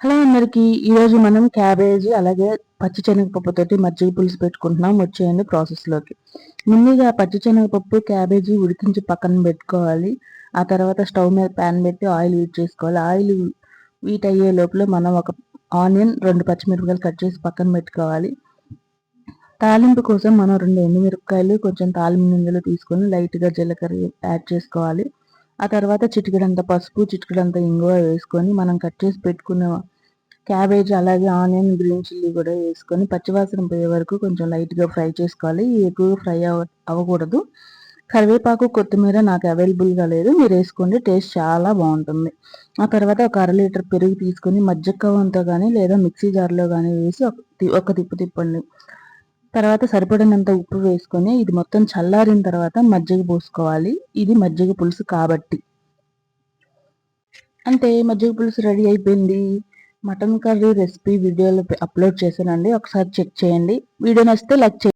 Hello అందరికి ఈరోజు మనం క్యాబేజీ అలాగే పచ్చి శనగపప్పుతోటి మజ్జిగ పులుసు పెట్టుకుంటున్నాం. వచ్చేయండి ప్రాసెస్లోకి. ముందుగా పచ్చి శనగపప్పు క్యాబేజీ ఉడికించి పక్కన పెట్టుకోవాలి. ఆ తర్వాత స్టవ్ మీద ప్యాన్ పెట్టి ఆయిల్ హీట్ చేసుకోవాలి. ఆయిల్ హీట్ అయ్యే లోపల మనం ఒక ఆనియన్ 2 పచ్చిమిరపకాయలు కట్ చేసి పక్కన పెట్టుకోవాలి. తాలింపు కోసం మనం 2 ఎండుమిరపకాయలు కొంచెం తాలింపు గింజలు తీసుకొని లైట్గా జీలకర్ర యాడ్ చేసుకోవాలి. ఆ తర్వాత చిటికెడంత పసుపు, చిటికెడంత ఇంగువ వేసుకొని మనం కట్ చేసి పెట్టుకున్న క్యాబేజ్ అలాగే ఆనియన్, గ్రీన్ చిల్లీ కూడా వేసుకొని పచ్చివాసన పోయే వరకు కొంచెం లైట్గా ఫ్రై చేసుకోవాలి. ఎక్కువగా ఫ్రై అవ్వకూడదు. కరివేపాకు, కొత్తిమీర నాకు అవైలబుల్గా లేదు, మీరు వేసుకోండి, టేస్ట్ చాలా బాగుంటుంది. ఆ తర్వాత ఒక 1/2 లీటర్ పెరుగు తీసుకొని మజ్జిగ కవ్వంతో కానీ లేదా మిక్సీ జార్లో కానీ వేసి ఒక తిప్పు తిప్పండి. తర్వాత సరిపడినంత ఉప్పు వేసుకొని ఇది మొత్తం చల్లారిన తర్వాత మజ్జిగ పోసుకోవాలి. ఇది మజ్జిగ పులుసు కాబట్టి. అంటే మజ్జిగ పులుసు రెడీ అయిపోయింది. మటన్ కర్రీ రెసిపీ వీడియోలో అప్లోడ్ చేశానండి, ఒకసారి చెక్ చేయండి. వీడియో నచ్చితే లైక్ చేయండి.